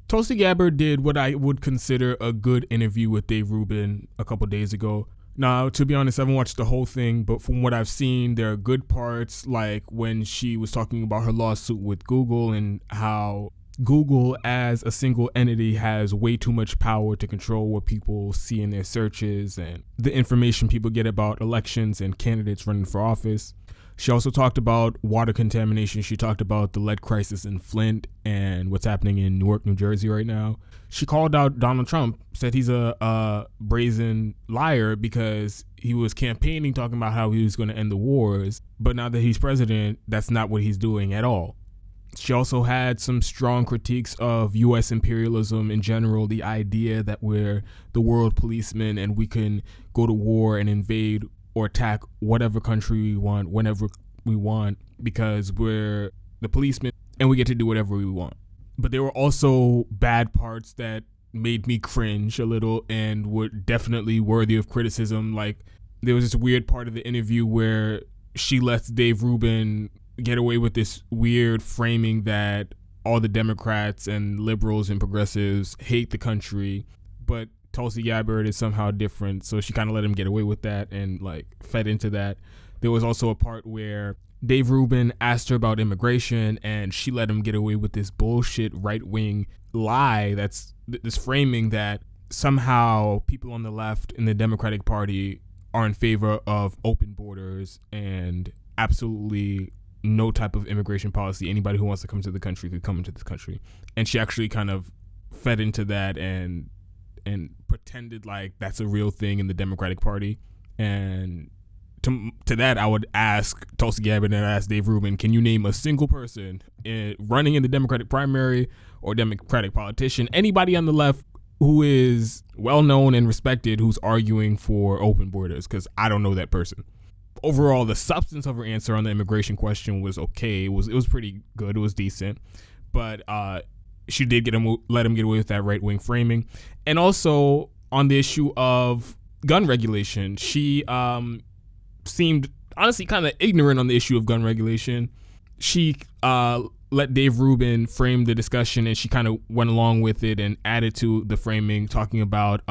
Tulsi Gabbard did what I would consider a good interview with Dave Rubin a couple days ago. Now, to be honest, I haven't watched the whole thing, but from what I've seen, there are good parts, like when she was talking about her lawsuit with Google and how Google as a single entity has way too much power to control what people see in their searches and the information people get about elections and candidates running for office. She also talked about water contamination. She talked about the lead crisis in Flint and what's happening in Newark, New Jersey right now. She called out Donald Trump, said he's a brazen liar because he was campaigning talking about how he was going to end the wars. But now that he's president, that's not what he's doing at all. She also had some strong critiques of U.S. imperialism in general, the idea that we're the world policemen and we can go to war and invade or attack whatever country we want, whenever we want, because we're the policemen and we get to do whatever we want. But there were also bad parts that made me cringe a little and were definitely worthy of criticism. Like, there was this weird part of the interview where she lets Dave Rubin get away with this weird framing that all the Democrats and liberals and progressives hate the country, but Tulsi Gabbard is somehow different, so she kind of let him get away with that and like fed into that. There was also a part where Dave Rubin asked her about immigration and she let him get away with this bullshit right-wing lie that's this framing that somehow people on the left in the Democratic Party are in favor of open borders and absolutely no type of immigration policy. Anybody who wants to come to the country could come into this country. And she actually kind of fed into that and pretended like that's a real thing in the Democratic Party. And to that, I would ask Tulsi Gabbard and ask Dave Rubin, can you name a single person running in the Democratic primary or Democratic politician, anybody on the left who is well-known and respected who's arguing for open borders? Because I don't know that person. Overall, the substance of her answer on the immigration question was okay. It was pretty good. It was decent. But she did let him get away with that right-wing framing. And also on the issue of gun regulation, she seemed honestly kind of ignorant on the issue of gun regulation. She let Dave Rubin frame the discussion and she kind of went along with it and added to the framing, talking about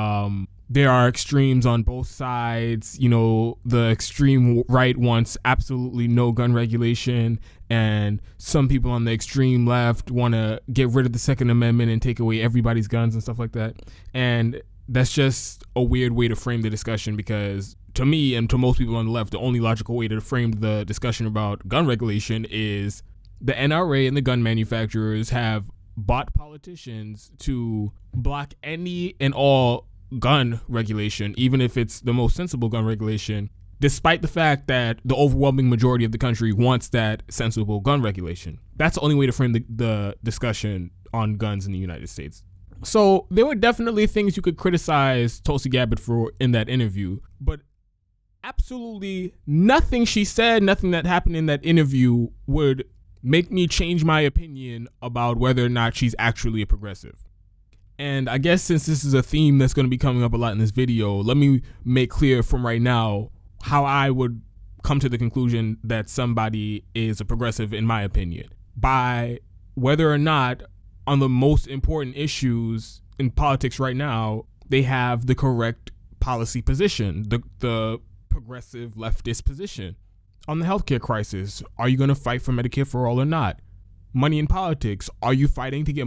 there are extremes on both sides. You know, the extreme right wants absolutely no gun regulation, and some people on the extreme left want to get rid of the Second Amendment and take away everybody's guns and stuff like that. And that's just a weird way to frame the discussion, because to me and to most people on the left, the only logical way to frame the discussion about gun regulation is the NRA and the gun manufacturers have bought politicians to block any and all gun regulation, even if it's the most sensible gun regulation, despite the fact that the overwhelming majority of the country wants that sensible gun regulation. That's the only way to frame the discussion on guns in the United States. So there were definitely things you could criticize Tulsi Gabbard for in that interview, but absolutely nothing she said, nothing that happened in that interview would make me change my opinion about whether or not she's actually a progressive. And I guess since this is a theme that's going to be coming up a lot in this video, let me make clear from right now how I would come to the conclusion that somebody is a progressive, in my opinion, by whether or not on the most important issues in politics right now, they have the correct policy position, the progressive leftist position. On the healthcare crisis, are you going to fight for Medicare for all or not? Money in politics, are you fighting to get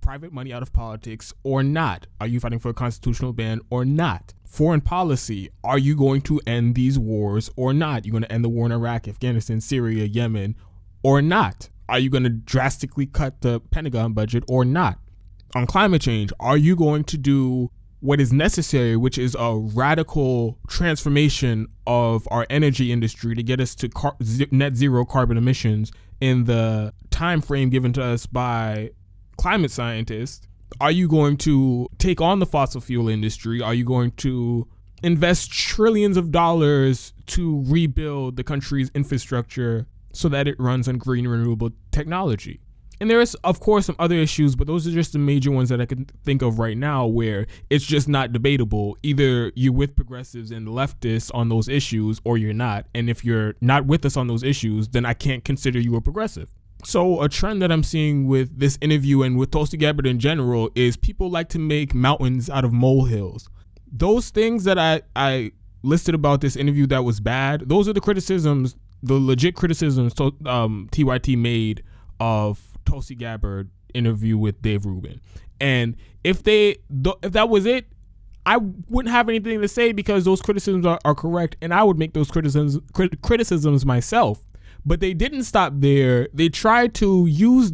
private money out of politics or not? Are you fighting for a constitutional ban or not? Foreign policy, are you going to end these wars or not? You're going to end the war in Iraq, Afghanistan, Syria, Yemen or not? Are you going to drastically cut the Pentagon budget or not? On climate change, are you going to do what is necessary, which is a radical transformation of our energy industry to get us to net zero carbon emissions in the time frame given to us by climate scientists? Are you going to take on the fossil fuel industry? Are you going to invest trillions of dollars to rebuild the country's infrastructure so that it runs on green renewable technology? And there is, of course, some other issues, but those are just the major ones that I can think of right now where it's just not debatable. Either you're with progressives and leftists on those issues or you're not. And if you're not with us on those issues, then I can't consider you a progressive. So a trend that I'm seeing with this interview and with Tulsi Gabbard in general is people like to make mountains out of molehills. Those things that I listed about this interview that was bad, those are the criticisms, the legit criticisms TYT made of Tulsi Gabbard interview with Dave Rubin. And if that was it, I wouldn't have anything to say because those criticisms are correct, and I would make those criticisms myself. But they didn't stop there. They tried to use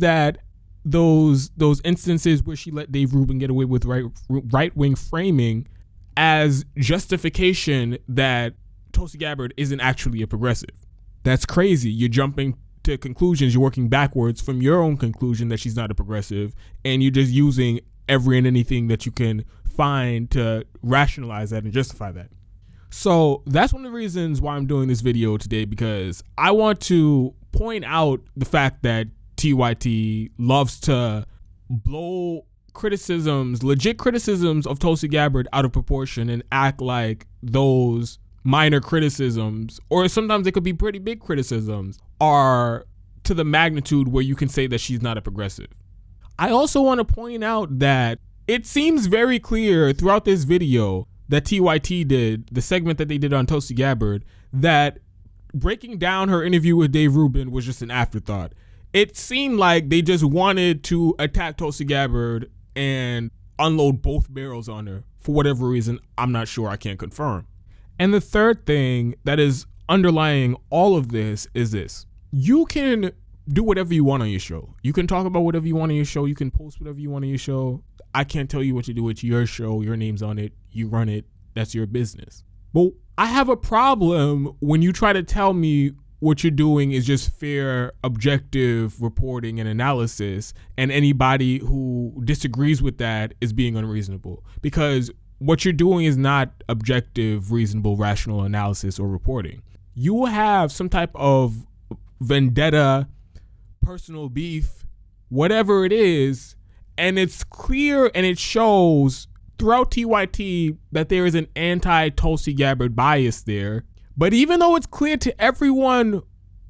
those instances where she let Dave Rubin get away with right-wing framing as justification that Tulsi Gabbard isn't actually a progressive. That's crazy. You're jumping to conclusions. You're working backwards from your own conclusion that she's not a progressive, and you're just using every and anything that you can find to rationalize that and justify that. So that's one of the reasons why I'm doing this video today, because I want to point out the fact that TYT loves to blow criticisms, legit criticisms of Tulsi Gabbard out of proportion and act like those minor criticisms, or sometimes it could be pretty big criticisms, are to the magnitude where you can say that she's not a progressive. I also want to point out that it seems very clear throughout this video that TYT did, the segment that they did on Tulsi Gabbard, that breaking down her interview with Dave Rubin was just an afterthought. It seemed like they just wanted to attack Tulsi Gabbard and unload both barrels on her for whatever reason. I'm not sure. I can't confirm. And the third thing that is underlying all of this is this. You can do whatever you want on your show. You can talk about whatever you want on your show. You can post whatever you want on your show. I can't tell you what to do. It's your show. Your name's on it. You run it. That's your business. But I have a problem when you try to tell me what you're doing is just fair, objective reporting and analysis, and anybody who disagrees with that is being unreasonable. Because what you're doing is not objective, reasonable, rational analysis or reporting. You will have some type of vendetta, personal beef, whatever it is, and it's clear and it shows throughout TYT that there is an anti-Tulsi Gabbard bias there. But even though it's clear to everyone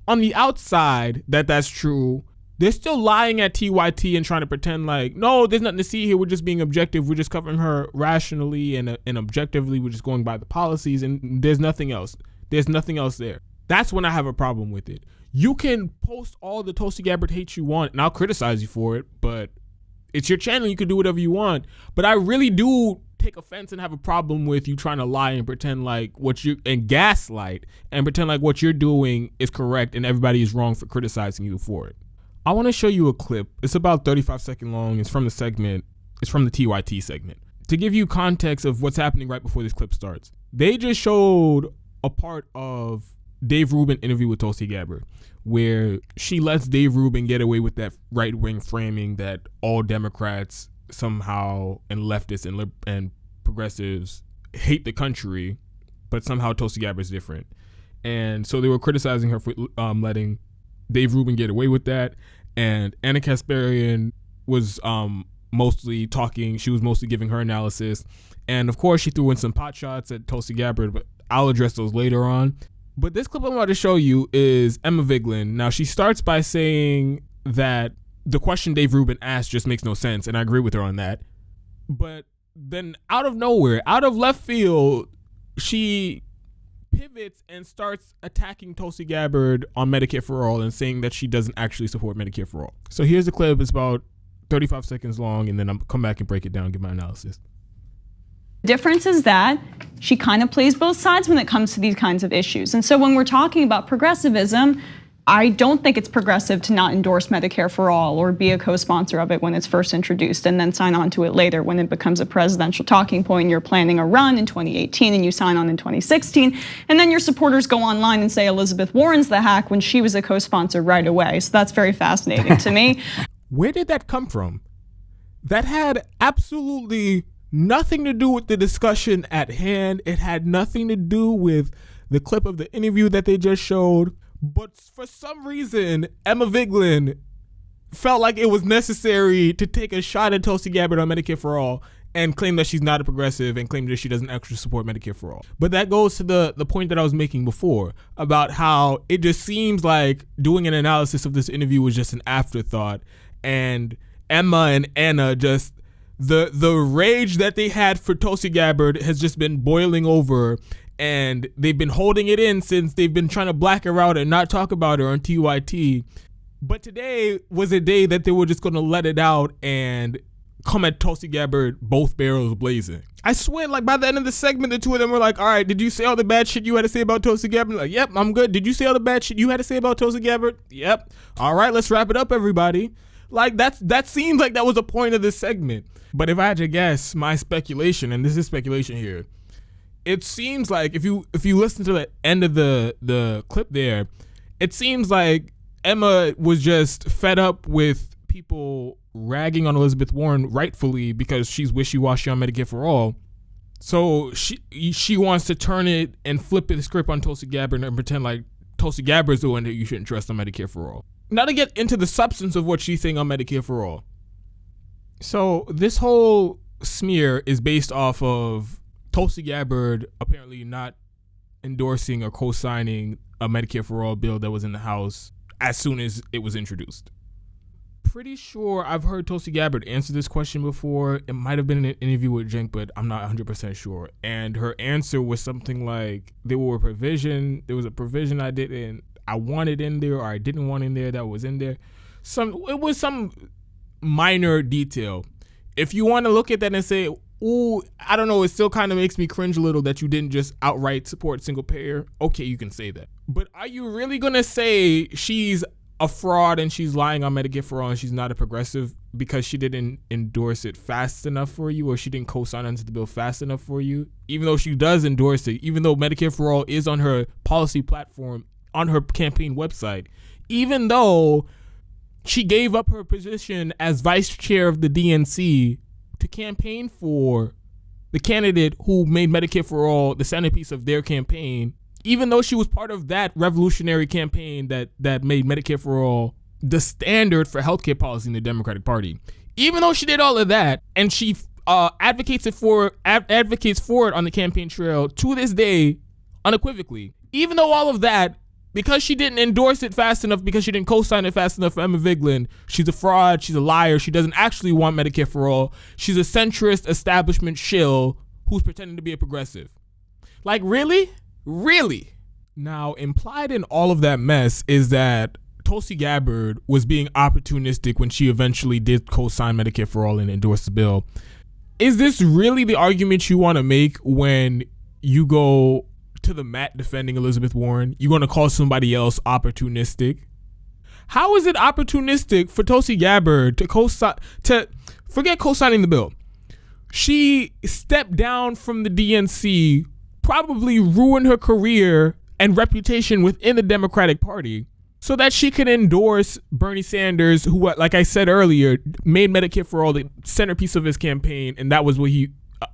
on the outside that that's true, they're still lying at TYT and trying to pretend like, no, there's nothing to see here. We're just being objective. We're just covering her rationally and objectively. We're just going by the policies, and there's nothing else. There's nothing else there. That's when I have a problem with it. You can post all the Tulsi Gabbard hate you want, and I'll criticize you for it, but it's your channel. You can do whatever you want. But I really do take offense and have a problem with you trying to lie and pretend like and gaslight and pretend like what you're doing is correct and everybody is wrong for criticizing you for it. I want to show you a clip. It's about 35 seconds long. It's from the TYT segment. To give you context of what's happening right before this clip starts, they just showed a part of Dave Rubin interview with Tulsi Gabbard where she lets Dave Rubin get away with that right-wing framing that all Democrats somehow and leftists and progressives hate the country, but somehow Tulsi Gabbard's different. And so they were criticizing her for letting Dave Rubin get away with that. And Anna Kasparian was mostly talking. She was mostly giving her analysis. And of course, she threw in some pot shots at Tulsi Gabbard, but I'll address those later on. But this clip I'm about to show you is Emma Vigeland. Now, she starts by saying that the question Dave Rubin asked just makes no sense, and I agree with her on that. But then out of nowhere, out of left field, she pivots and starts attacking Tulsi Gabbard on Medicare for All and saying that she doesn't actually support Medicare for All. So here's the clip. It's about 35 seconds long, and then I'll come back and break it down and give my analysis. The difference is that she kind of plays both sides when it comes to these kinds of issues. And so when we're talking about progressivism, I don't think it's progressive to not endorse Medicare for All or be a co-sponsor of it when it's first introduced and then sign on to it later when it becomes a presidential talking point. You're planning a run in 2018 and you sign on in 2016. And then your supporters go online and say Elizabeth Warren's the hack when she was a co-sponsor right away. So that's very fascinating to me. Where did that come from? That had absolutely nothing to do with the discussion at hand. It had nothing to do with the clip of the interview that they just showed. But for some reason, Emma Vigeland felt like it was necessary to take a shot at Tulsi Gabbard on Medicare for All and claim that she's not a progressive and claim that she doesn't actually support Medicare for All. But that goes to the point that I was making before about how it just seems like doing an analysis of this interview was just an afterthought, and Emma and Anna just the rage that they had for Tulsi Gabbard has just been boiling over, and they've been holding it in since they've been trying to black her out and not talk about her on TYT. But today was a day that they were just going to let it out and come at Tulsi Gabbard both barrels blazing. I swear, like, by the end of the segment, the two of them were like, all right, did you say all the bad shit you had to say about Tulsi Gabbard? Like, yep, I'm good. Did you say all the bad shit you had to say about Tulsi Gabbard? Yep. All right, let's wrap it up, everybody. Like, that seems like that was the point of this segment. But if I had to guess, my speculation, and this is speculation here, it seems like if you listen to the end of the clip there, it seems like Emma was just fed up with people ragging on Elizabeth Warren rightfully because she's wishy-washy on Medicare for All. So she wants to turn it and flip the script on Tulsi Gabbard and pretend like Tulsi Gabbard's the one that you shouldn't trust on Medicare for All. Now to get into the substance of what she's saying on Medicare for All. So this whole smear is based off of Tulsi Gabbard apparently not endorsing or co-signing a Medicare for All bill that was in the House as soon as it was introduced. Pretty sure I've heard Tulsi Gabbard answer this question before. It might have been in an interview with Cenk, but I'm not 100% sure. And her answer was something like, there was a provision I wanted in there or I didn't want in there that was in there. It was some minor detail. If you want to look at that and say, ooh, I don't know, it still kind of makes me cringe a little that you didn't just outright support single payer, okay, you can say that. But are you really going to say she's a fraud and she's lying on Medicare for All and she's not a progressive because she didn't endorse it fast enough for you or she didn't co-sign onto the bill fast enough for you? Even though she does endorse it, even though Medicare for All is on her policy platform, on her campaign website, even though she gave up her position as vice chair of the DNC to campaign for the candidate who made Medicare for All the centerpiece of their campaign, even though she was part of that revolutionary campaign that made Medicare for All the standard for healthcare policy in the Democratic Party. Even though she did all of that and she advocates for it on the campaign trail to this day, unequivocally, even though all of that, because she didn't endorse it fast enough, because she didn't co-sign it fast enough for Emma Vigeland, she's a fraud, she's a liar, she doesn't actually want Medicare for All, she's a centrist establishment shill who's pretending to be a progressive. Like, really? Really? Now, implied in all of that mess is that Tulsi Gabbard was being opportunistic when she eventually did co-sign Medicare for All and endorse the bill. Is this really the argument you want to make when you go to the mat defending Elizabeth Warren? You're going to call somebody else opportunistic? How is it opportunistic for Tulsi Gabbard to forget co-signing the bill? She stepped down from the DNC, probably ruined her career and reputation within the Democratic Party so that she could endorse Bernie Sanders, who, like I said earlier, made Medicare for All the centerpiece of his campaign, and that was what he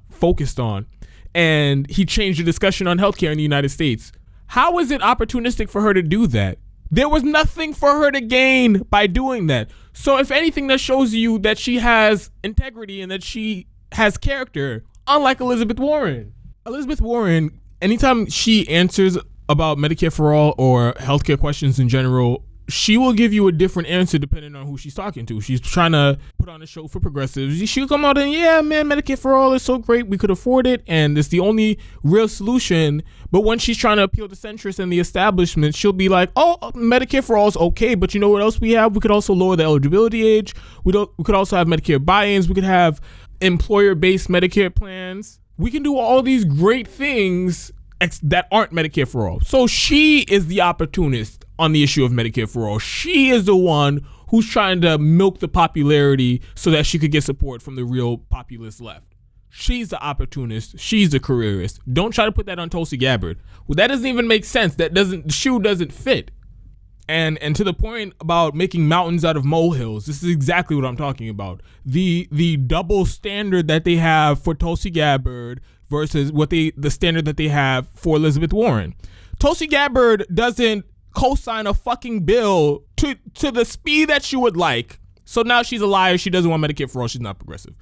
focused on. And he changed the discussion on healthcare in the United States. How is it opportunistic for her to do that? There was nothing for her to gain by doing that. So if anything, that shows you that she has integrity and that she has character, unlike Elizabeth Warren. Elizabeth Warren, anytime she answers about Medicare for All or healthcare questions in general, she will give you a different answer depending on who she's talking to. She's trying to put on a show for progressives. She'll come out and, yeah, man, Medicare for All is so great. We could afford it. And it's the only real solution. But when she's trying to appeal to centrists and the establishment, she'll be like, oh, Medicare for All is okay. But you know what else we have? We could also lower the eligibility age. We could also have Medicare buy-ins. We could have employer-based Medicare plans. We can do all these great things that aren't Medicare for All. So she is the opportunist on the issue of Medicare for All. She is the one who's trying to milk the popularity so that she could get support from the real populist left. She's the opportunist. She's the careerist. Don't try to put that on Tulsi Gabbard. Well, that doesn't even make sense. The shoe doesn't fit. And to the point about making mountains out of molehills, this is exactly what I'm talking about. The double standard that they have for Tulsi Gabbard versus the standard that they have for Elizabeth Warren. Tulsi Gabbard doesn't co-sign a fucking bill to the speed that you would like So now she's a liar. She doesn't want Medicare for all. She's not progressive.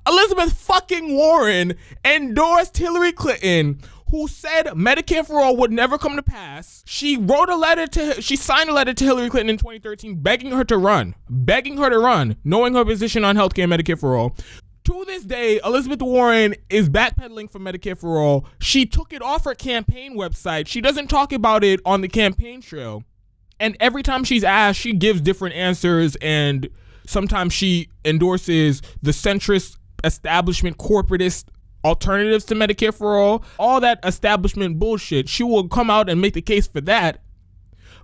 Elizabeth fucking Warren endorsed Hillary Clinton, who said Medicare for all would never come to pass. She signed a letter to Hillary Clinton in 2013 begging her to run, knowing her position on healthcare and Medicare for all. To this day, Elizabeth Warren is backpedaling for Medicare for all. She took it off her campaign website. She doesn't talk about it on the campaign trail. And every time she's asked, she gives different answers, and sometimes she endorses the centrist establishment corporatist alternatives to Medicare for all that establishment bullshit. She will come out and make the case for that.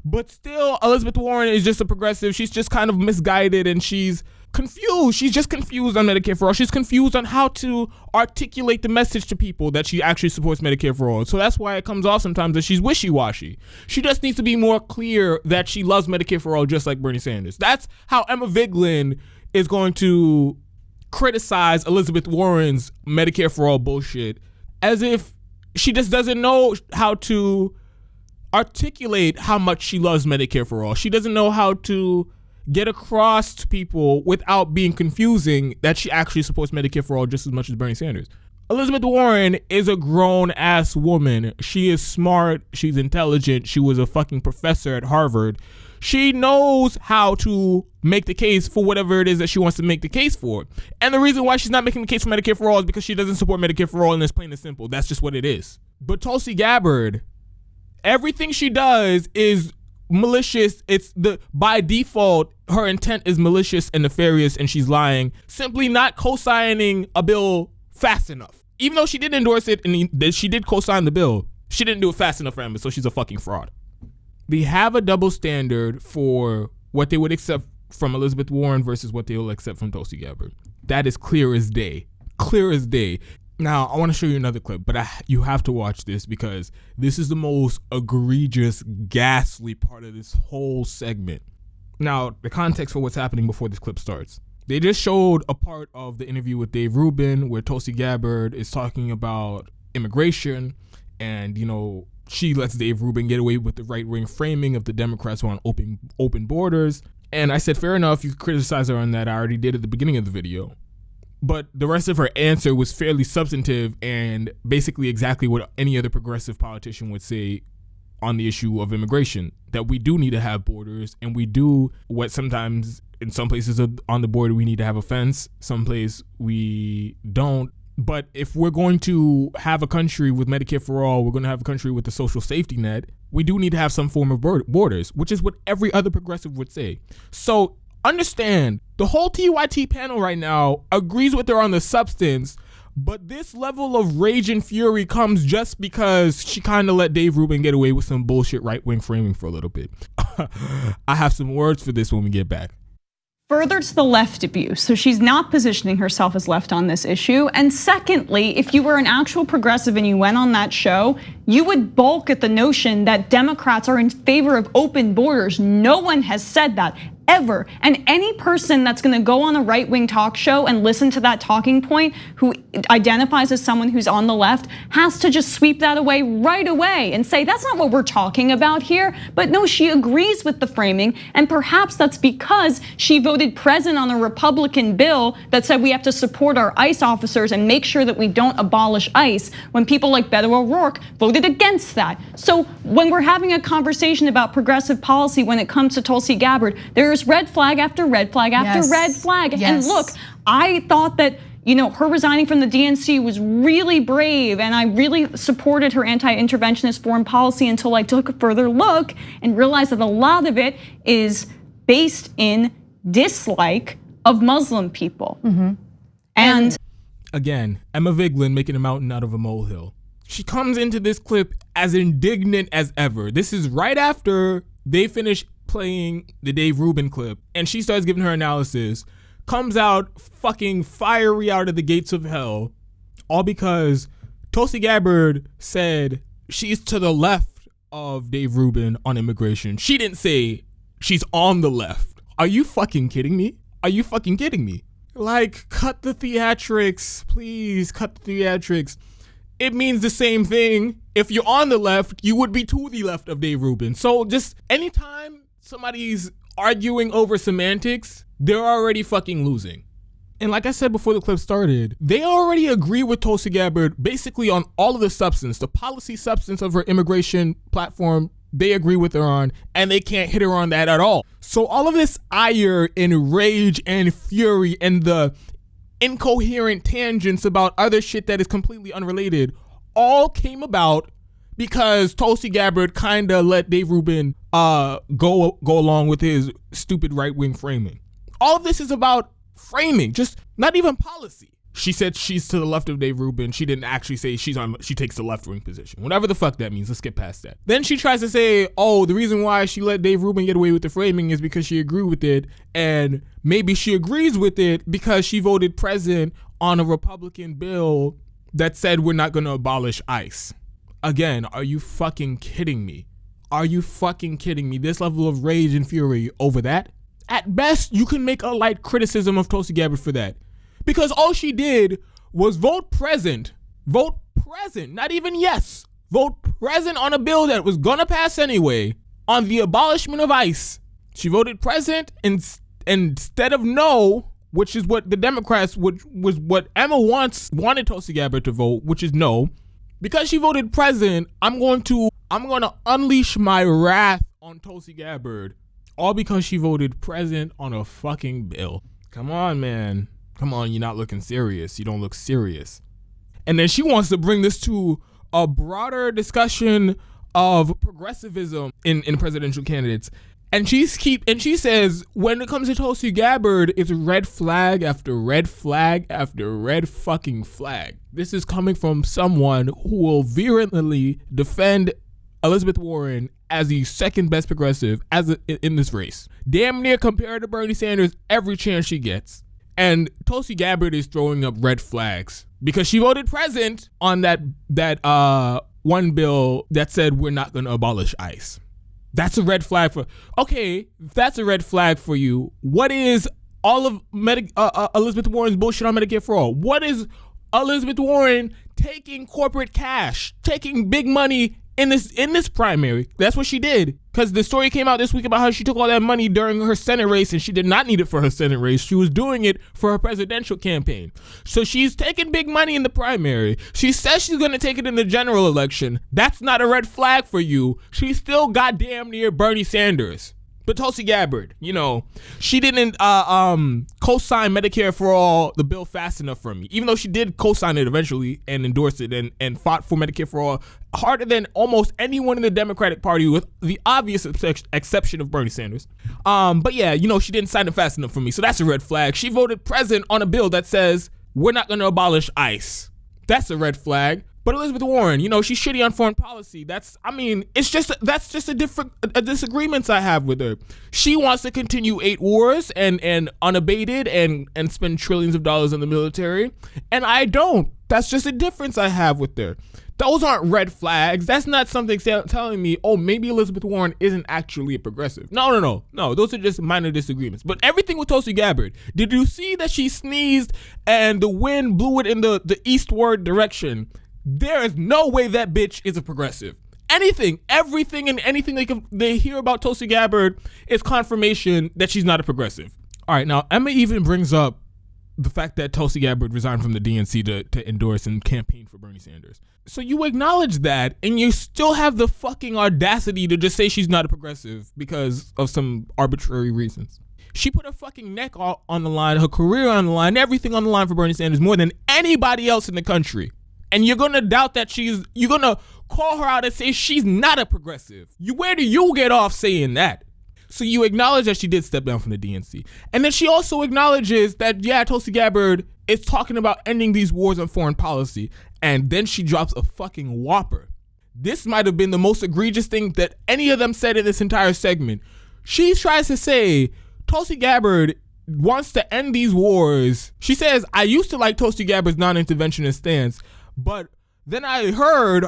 But still, Elizabeth Warren is just a progressive. She's just kind of misguided, and she's confused. She's just confused on Medicare for all. She's confused on how to articulate the message to people that she actually supports Medicare for all. So that's why it comes off sometimes that she's wishy-washy. She just needs to be more clear that she loves Medicare for all, just like Bernie Sanders. That's how Emma Vigeland is going to criticize Elizabeth Warren's Medicare for all bullshit, as if she just doesn't know how to articulate how much she loves Medicare for all. She doesn't know how to get across to people without being confusing that she actually supports Medicare for all just as much as Bernie Sanders. Elizabeth Warren is a grown-ass woman. She is smart. She's intelligent. She was a fucking professor at Harvard. She knows how to make the case for whatever it is that she wants to make the case for. And the reason why she's not making the case for Medicare for all is because she doesn't support Medicare for all, and it's plain and simple. That's just what it is. But Tulsi Gabbard, everything she does is malicious. By default, her intent is malicious and nefarious, and she's lying, simply not co-signing a bill fast enough. Even though she did endorse it and she did co-sign the bill, she didn't do it fast enough for Emma, so she's a fucking fraud. They have a double standard for what they would accept from Elizabeth Warren versus what they will accept from Tulsi Gabbard. That is clear as day. Clear as day. Now, I want to show you another clip, but you have to watch this because this is the most egregious, ghastly part of this whole segment. Now, the context for what's happening before this clip starts. They just showed a part of the interview with Dave Rubin where Tulsi Gabbard is talking about immigration, and, she lets Dave Rubin get away with the right-wing framing of the Democrats on open borders. And I said, fair enough, you could criticize her on that. I already did at the beginning of the video. But the rest of her answer was fairly substantive and basically exactly what any other progressive politician would say on the issue of immigration, that we do need to have borders, and we do what sometimes in some places on the border we need to have a fence, some place we don't. But if we're going to have a country with Medicare for all, we're going to have a country with a social safety net, we do need to have some form of borders, which is what every other progressive would say. So understand, the whole TYT panel right now agrees with her on the substance, but this level of rage and fury comes just because she kind of let Dave Rubin get away with some bullshit right-wing framing for a little bit. I have some words for this when we get back. Further to the left abuse. So she's not positioning herself as left on this issue. And secondly, if you were an actual progressive and you went on that show, you would balk at the notion that Democrats are in favor of open borders. No one has said that ever. And any person that's gonna go on a right-wing talk show and listen to that talking point who identifies as someone who's on the left has to just sweep that away right away and say, that's not what we're talking about here. But no, she agrees with the framing, and perhaps that's because she voted present on a Republican bill that said we have to support our ICE officers and make sure that we don't abolish ICE, when people like Beto O'Rourke voted against that. So when we're having a conversation about progressive policy when it comes to Tulsi Gabbard, there's red flag after red flag after red flag. Yes. And look, I thought that her resigning from the DNC was really brave, and I really supported her anti-interventionist foreign policy until I took a further look and realized that a lot of it is based in dislike of Muslim people. Mm-hmm. And again, Emma Vigeland making a mountain out of a molehill. She comes into this clip as indignant as ever. This is right after they finish playing the Dave Rubin clip, and she starts giving her analysis, comes out fucking fiery out of the gates of hell, all because Tulsi Gabbard said she's to the left of Dave Rubin on immigration. She didn't say she's on the left. Are you fucking kidding me? Are you fucking kidding me? Like, cut the theatrics, please, cut the theatrics. It means the same thing. If you're on the left, you would be to the left of Dave Rubin. So just anytime somebody's arguing over semantics, they're already fucking losing. And like I said before the clip started, they already agree with Tulsi Gabbard basically on all of the substance, the policy substance of her immigration platform. They agree with her on, and they can't hit her on that at all. So all of this ire and rage and fury and the incoherent tangents about other shit that is completely unrelated all came about because Tulsi Gabbard kind of let Dave Rubin go along with his stupid right-wing framing. All of this is about framing, just not even policy. She said she's to the left of Dave Rubin. She didn't actually say she takes the left-wing position. Whatever the fuck that means, let's get past that. Then she tries to say, oh, the reason why she let Dave Rubin get away with the framing is because she agreed with it, and maybe she agrees with it because she voted present on a Republican bill that said we're not going to abolish ICE. Again, are you fucking kidding me? Are you fucking kidding me? This level of rage and fury over that? At best, you can make a light criticism of Tulsi Gabbard for that. Because all she did was vote present, not even yes, vote present on a bill that was gonna pass anyway, on the abolishment of ICE. She voted present instead of no, which is what the Democrats, which was what Emma wanted Tulsi Gabbard to vote, which is no. Because she voted present, I'm gonna unleash my wrath on Tulsi Gabbard, all because she voted present on a fucking bill. Come on, man. Come on, you're not looking serious. You don't look serious. And then she wants to bring this to a broader discussion of progressivism in presidential candidates. And she says, when it comes to Tulsi Gabbard, it's red flag after red flag after red fucking flag. This is coming from someone who will virulently defend Elizabeth Warren as the second best progressive in this race. Damn near compared to Bernie Sanders every chance she gets. And Tulsi Gabbard is throwing up red flags because she voted present on that one bill that said we're not going to abolish ICE. That's a red flag if that's a red flag for you, what is all of Elizabeth Warren's bullshit on Medicare for all? What is Elizabeth Warren taking corporate cash, taking big money in this primary? That's what she did. Because the story came out this week about how she took all that money during her Senate race, and she did not need it for her Senate race. She was doing it for her presidential campaign. So she's taking big money in the primary. She says she's going to take it in the general election. That's not a red flag for you. She's still goddamn near Bernie Sanders. But Tulsi Gabbard, she didn't co-sign Medicare for all, the bill, fast enough for me. Even though she did co-sign it eventually and endorse it and fought for Medicare for all harder than almost anyone in the Democratic Party, with the obvious exception of Bernie Sanders. But yeah, she didn't sign it fast enough for me. So that's a red flag. She voted present on a bill that says we're not going to abolish ICE. That's a red flag. But Elizabeth Warren, she's shitty on foreign policy. That's just a disagreements I have with her. She wants to continue 8 wars and unabated and spend trillions of dollars on the military. And I don't. That's just a difference I have with her. Those aren't red flags. That's not something telling me, oh, maybe Elizabeth Warren isn't actually a progressive. No. Those are just minor disagreements. But everything with Tulsi Gabbard, did you see that she sneezed and the wind blew it in the eastward direction? There is no way that bitch is a progressive. Everything and anything they hear about Tulsi Gabbard is confirmation that she's not a progressive. All right, now Emma even brings up the fact that Tulsi Gabbard resigned from the DNC to endorse and campaign for Bernie Sanders. So you acknowledge that, and you still have the fucking audacity to just say she's not a progressive because of some arbitrary reasons. She put her fucking neck on the line, her career on the line, everything on the line for Bernie Sanders more than anybody else in the country. And you're going to doubt that you're going to call her out and say she's not a progressive. Where do you get off saying that? So you acknowledge that she did step down from the DNC. And then she also acknowledges that, yeah, Tulsi Gabbard is talking about ending these wars on foreign policy. And then she drops a fucking whopper. This might have been the most egregious thing that any of them said in this entire segment. She tries to say Tulsi Gabbard wants to end these wars. She says, I used to like Tulsi Gabbard's non-interventionist stance, but then I heard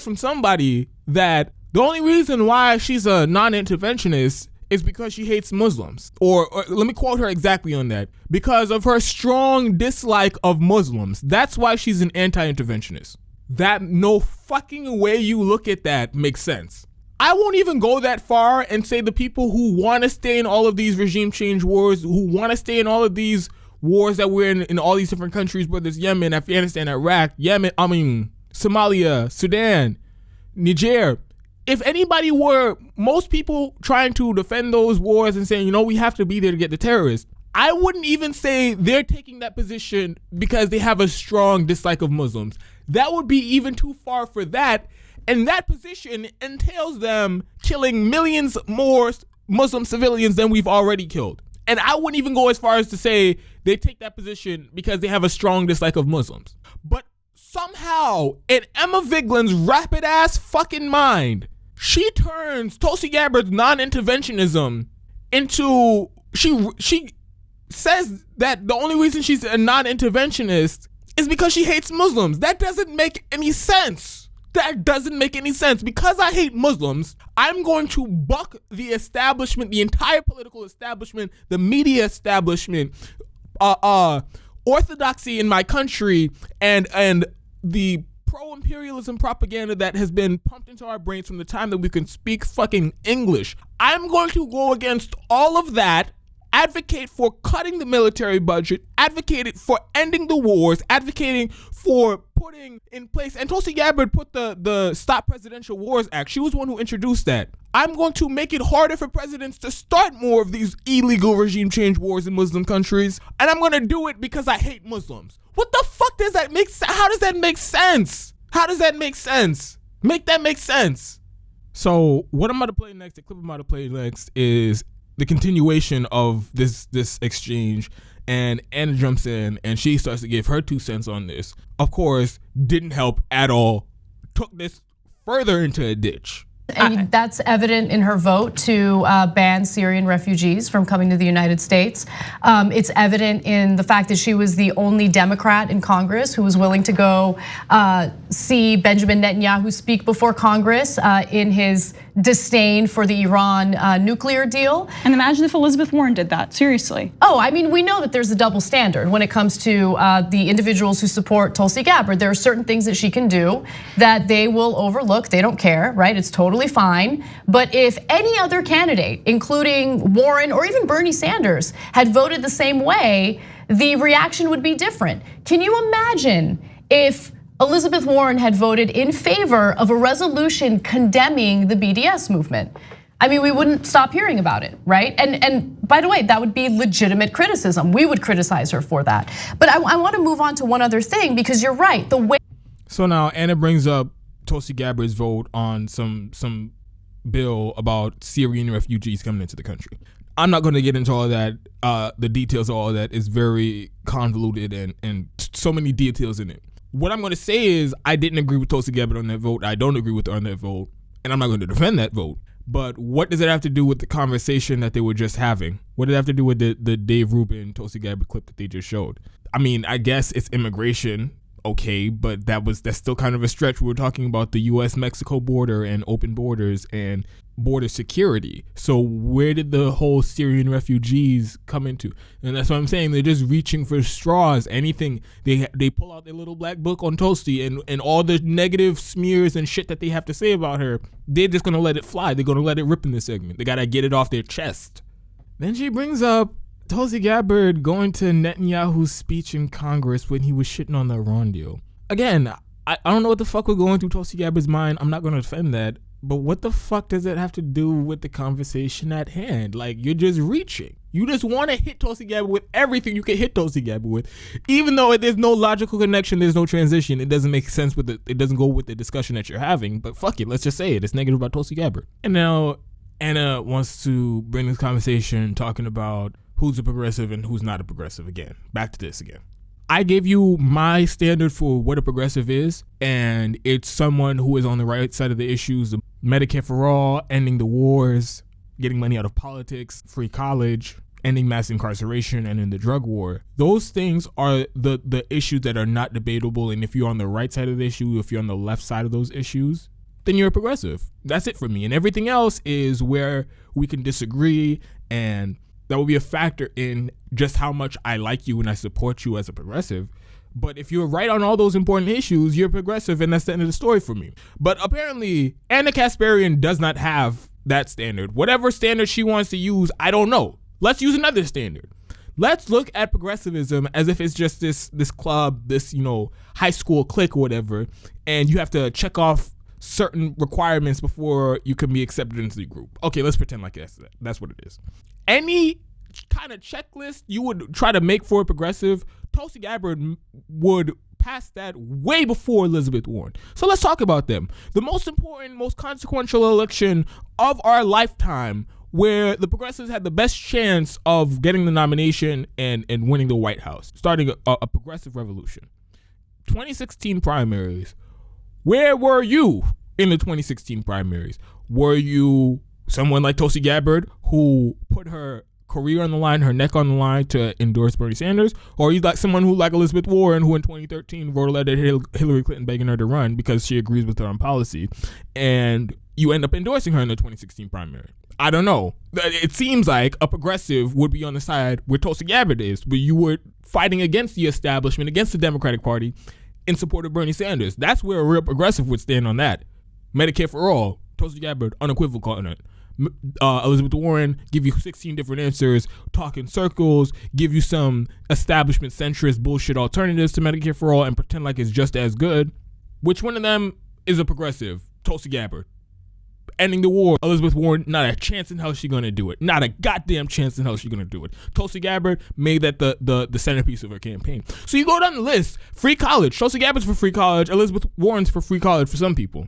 from somebody that the only reason why she's a non-interventionist is because she hates Muslims. Or let me quote her exactly on that. Because of her strong dislike of Muslims. That's why she's an anti-interventionist. That no fucking way you look at that makes sense. I won't even go that far and say the people who want to stay in all of these regime change wars, who want to stay in all of these wars that we're in all these different countries, whether it's Yemen, Afghanistan, Iraq, Somalia, Sudan, Niger. If anybody were, most people trying to defend those wars and saying, we have to be there to get the terrorists, I wouldn't even say they're taking that position because they have a strong dislike of Muslims. That would be even too far for that. And that position entails them killing millions more Muslim civilians than we've already killed. And I wouldn't even go as far as to say they take that position because they have a strong dislike of Muslims. But somehow, in Emma Viglin's rapid ass fucking mind, she turns Tulsi Gabbard's non-interventionism into, she says that the only reason she's a non-interventionist is because she hates Muslims. That doesn't make any sense. That doesn't make any sense. Because I hate Muslims, I'm going to buck the establishment, the entire political establishment, the media establishment, orthodoxy in my country, and the pro-imperialism propaganda that has been pumped into our brains from the time that we can speak fucking English. I'm going to go against all of that, advocate for cutting the military budget, advocated for ending the wars, advocating for putting in place, and Tulsi Gabbard put the Stop Presidential Wars Act. She was the one who introduced that. I'm going to make it harder for presidents to start more of these illegal regime change wars in Muslim countries, and I'm going to do it because I hate Muslims. What the fuck does that make sense? How does that make sense? How does that make sense? Make that make sense. So what I'm about to play next, the clip I'm about to play next is the continuation of this exchange, and Anna jumps in and she starts to give her 2 cents on this. Of course, didn't help at all. Took this further into a ditch. And that's evident in her vote to ban Syrian refugees from coming to the United States. It's evident in the fact that she was the only Democrat in Congress who was willing to go see Benjamin Netanyahu speak before Congress in his disdain for the Iran nuclear deal. And imagine if Elizabeth Warren did that, seriously. Oh, I mean, we know that there's a double standard when it comes to the individuals who support Tulsi Gabbard. There are certain things that she can do that they will overlook. They don't care, right? It's totally fine. But if any other candidate, including Warren or even Bernie Sanders, had voted the same way, the reaction would be different. Can you imagine if Elizabeth Warren had voted in favor of a resolution condemning the BDS movement? I mean, we wouldn't stop hearing about it, right? And by the way, that would be legitimate criticism. We would criticize her for that. But I want to move on to one other thing, because you're right, the way. So now Anna brings up Tulsi Gabbard's vote on some bill about Syrian refugees coming into the country. I'm not going to get into all that. The details of all that is very convoluted and so many details in it. What I'm going to say is I didn't agree with Tulsi Gabbard on that vote. I don't agree with her on that vote, and I'm not going to defend that vote. But what does it have to do with the conversation that they were just having? What does it have to do with the Dave Rubin, Tulsi Gabbard clip that they just showed? I mean, I guess it's immigration, okay, but that's still kind of a stretch. We were talking about the U.S.-Mexico border and open borders and border security. So where did the whole Syrian refugees come into? And that's what I'm saying. They're just reaching for straws. Anything. They pull out their little black book on Tulsi and all the negative smears and shit that they have to say about her. They're just going to let it fly. They're going to let it rip in this segment. They got to get it off their chest. Then she brings up Tulsi Gabbard going to Netanyahu's speech in Congress when he was shitting on the Iran deal. Again, I don't know what the fuck was going through Tulsi Gabbard's mind. I'm not going to defend that. But what the fuck does it have to do with the conversation at hand? Like, you're just reaching. You just want to hit Tulsi Gabbard with everything you can hit Tulsi Gabbard with. Even though there's no logical connection, there's no transition. It doesn't make sense with it doesn't go with the discussion that you're having. But fuck it, let's just say it. It's negative about Tulsi Gabbard. And now Anna wants to bring this conversation talking about who's a progressive and who's not a progressive again. Back to this again. I gave you my standard for what a progressive is, and it's someone who is on the right side of the issues, Medicare for all, ending the wars, getting money out of politics, free college, ending mass incarceration, and in the drug war. Those things are the issues that are not debatable, and if you're on the right side of the issue, if you're on the left side of those issues, then you're a progressive. That's it for me. And everything else is where we can disagree, and that will be a factor in just how much I like you and I support you as a progressive. But if you're right on all those important issues, you're progressive, and that's the end of the story for me. But apparently, Anna Kasparian does not have that standard. Whatever standard she wants to use, I don't know. Let's use another standard. Let's look at progressivism as if it's just this club, this, high school clique or whatever, and you have to check off certain requirements before you can be accepted into the group. Okay, let's pretend like that's what it is. Any kind of checklist you would try to make for a progressive, Tulsi Gabbard would pass that way before Elizabeth Warren. So let's talk about them. The most important, most consequential election of our lifetime, where the progressives had the best chance of getting the nomination and winning the White House, starting a progressive revolution. 2016 primaries. Where were you in the 2016 primaries? Were you someone like Tulsi Gabbard who put her career on the line, her neck on the line to endorse Bernie Sanders? Or are you like someone who, like Elizabeth Warren, who in 2013 wrote a letter to Hillary Clinton begging her to run because she agrees with her on policy, and you end up endorsing her in the 2016 primary? I don't know. It seems like a progressive would be on the side where Tulsi Gabbard is, where you were fighting against the establishment, against the Democratic Party, in support of Bernie Sanders. That's where a real progressive would stand on that. Medicare for all, Tulsi Gabbard, unequivocal on it. Elizabeth Warren, give you 16 different answers, talk in circles, give you some establishment centrist bullshit alternatives to Medicare for all, and pretend like it's just as good. Which one of them is a progressive? Tulsi Gabbard. Ending the war, Elizabeth Warren, not a chance in hell she's gonna do it. Not a goddamn chance in hell she's gonna do it. Tulsi Gabbard made that the centerpiece of her campaign. So you go down the list, free college. Tulsi Gabbard's for free college. Elizabeth Warren's for free college for some people.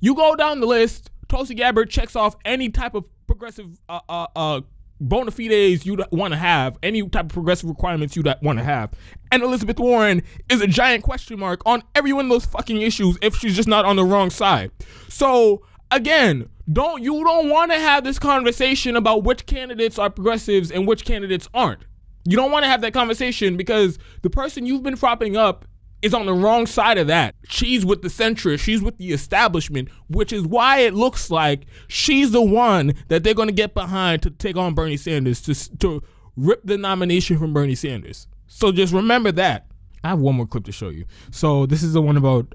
You go down the list, Tulsi Gabbard checks off any type of progressive bona fides you'd want to have, any type of progressive requirements you'd want to have. And Elizabeth Warren is a giant question mark on every one of those fucking issues if she's just not on the wrong side. So again, you don't want to have this conversation about which candidates are progressives and which candidates aren't. You don't want to have that conversation because the person you've been propping up is on the wrong side of that. She's with the centrist, she's with the establishment, which is why it looks like she's the one that they're going to get behind to take on Bernie Sanders, to rip the nomination from Bernie Sanders. So just remember that. I have one more clip to show you. So this is the one about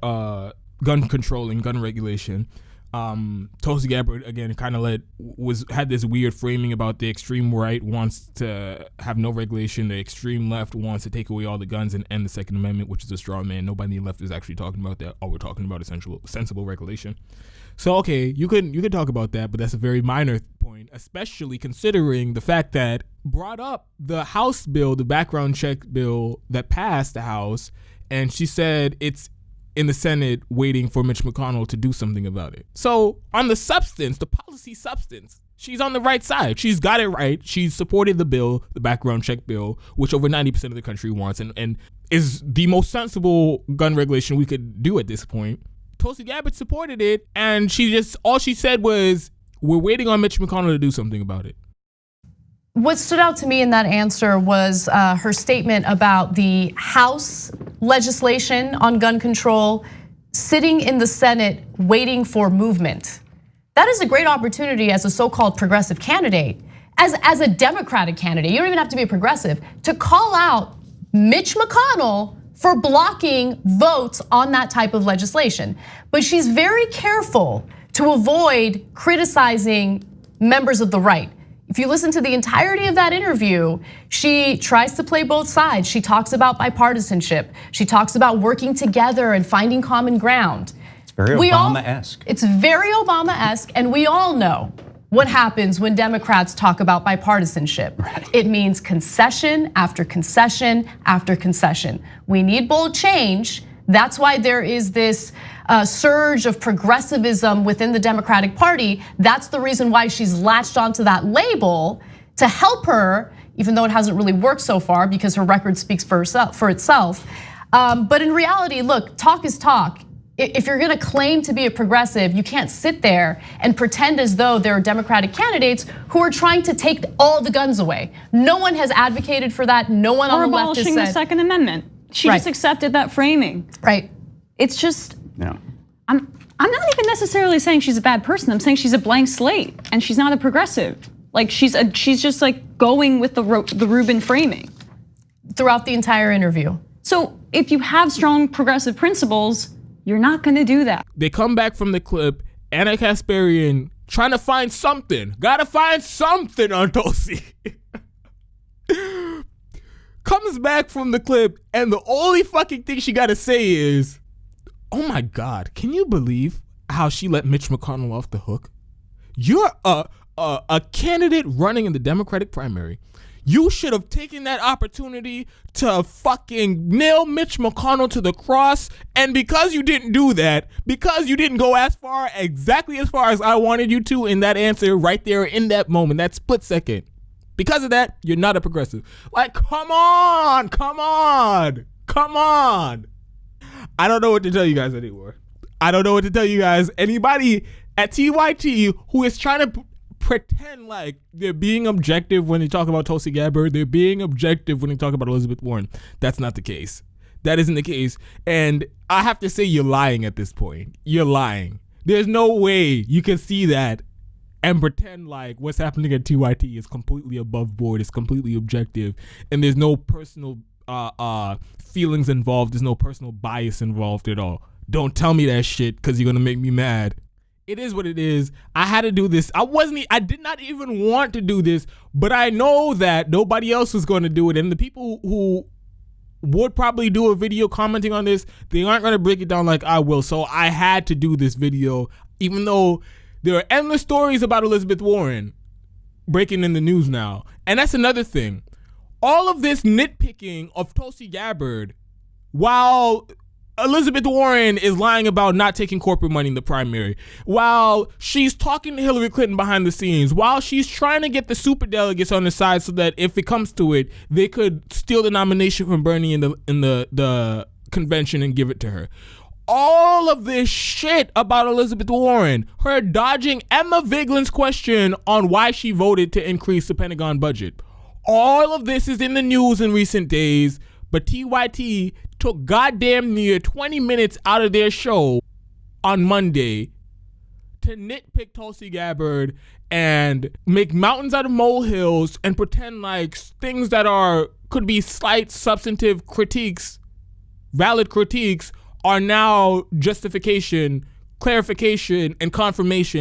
gun control and gun regulation. Tulsi Gabbard again kind of had this weird framing about the extreme right wants to have no regulation, the extreme left wants to take away all the guns and end the Second Amendment, which is a straw man. Nobody on the left is actually talking about that. All we're talking about is sensible regulation. So okay, you could talk about that, but that's a very minor point, especially considering the fact that brought up the House bill, the background check bill that passed the House, and she said it's in the Senate waiting for Mitch McConnell to do something about it. So on the substance, the policy substance, she's on the right side. She's got it right. She's supported the bill, the background check bill, which over 90% of the country wants and is the most sensible gun regulation we could do at this point. Tulsi Gabbard supported it, and all she said was, we're waiting on Mitch McConnell to do something about it. What stood out to me in that answer was her statement about the House legislation on gun control sitting in the Senate waiting for movement. That is a great opportunity as a so-called progressive candidate, as a Democratic candidate, you don't even have to be a progressive, to call out Mitch McConnell for blocking votes on that type of legislation. But she's very careful to avoid criticizing members of the right. If you listen to the entirety of that interview, she tries to play both sides. She talks about bipartisanship. She talks about working together and finding common ground. It's very Obama-esque. It's very Obama-esque, and we all know what happens when Democrats talk about bipartisanship. Right. It means concession after concession after concession. We need bold change. That's why there is this surge of progressivism within the Democratic Party. That's the reason why she's latched onto that label to help her, even though it hasn't really worked so far because her record speaks for itself. But in reality, look, talk is talk. If you're gonna claim to be a progressive, you can't sit there and pretend as though there are Democratic candidates who are trying to take all the guns away. No one has advocated for that. No one on the left has said. Or abolishing the Second Amendment. She just accepted that framing. Right. It's just, no. I'm not even necessarily saying she's a bad person. I'm saying she's a blank slate and she's not a progressive. Like she's just like going with the Rubin framing throughout the entire interview. So if you have strong progressive principles, you're not gonna do that. They come back from the clip, Anna Kasparian trying to find something. Gotta find something on Tulsi. Comes back from the clip, and the only fucking thing she gotta say is, oh my God, can you believe how she let Mitch McConnell off the hook? You're a candidate running in the Democratic primary. You should have taken that opportunity to fucking nail Mitch McConnell to the cross. And because you didn't do that, because you didn't go exactly as far as I wanted you to in that answer right there in that moment, that split second, because of that, you're not a progressive. Like, come on. I don't know what to tell you guys anymore. I don't know what to tell you guys. Anybody at TYT who is trying to pretend like they're being objective when they talk about Tulsi Gabbard, they're being objective when they talk about Elizabeth Warren. That's not the case. That isn't the case. And I have to say, you're lying at this point. You're lying. There's no way you can see that and pretend like what's happening at TYT is completely above board, it's completely objective, and there's no personal feelings involved, there's no personal bias involved at all. Don't tell me that shit, because you're gonna make me mad. It is what it is. I had to do this. I did not even want to do this, but I know that nobody else was going to do it. And the people who would probably do a video commenting on this, they aren't going to break it down like I will. So I had to do this video, even though there are endless stories about Elizabeth Warren breaking in the news now. And that's another thing. All of this nitpicking of Tulsi Gabbard, while Elizabeth Warren is lying about not taking corporate money in the primary, while she's talking to Hillary Clinton behind the scenes, while she's trying to get the superdelegates on the side so that if it comes to it, they could steal the nomination from Bernie in the convention and give it to her. All of this shit about Elizabeth Warren, her dodging Emma Viglin's question on why she voted to increase the Pentagon budget. All of this is in the news in recent days, but TYT took goddamn near 20 minutes out of their show on Monday to nitpick Tulsi Gabbard and make mountains out of molehills and pretend like things that could be slight substantive critiques, valid critiques, are now justification, clarification, and confirmation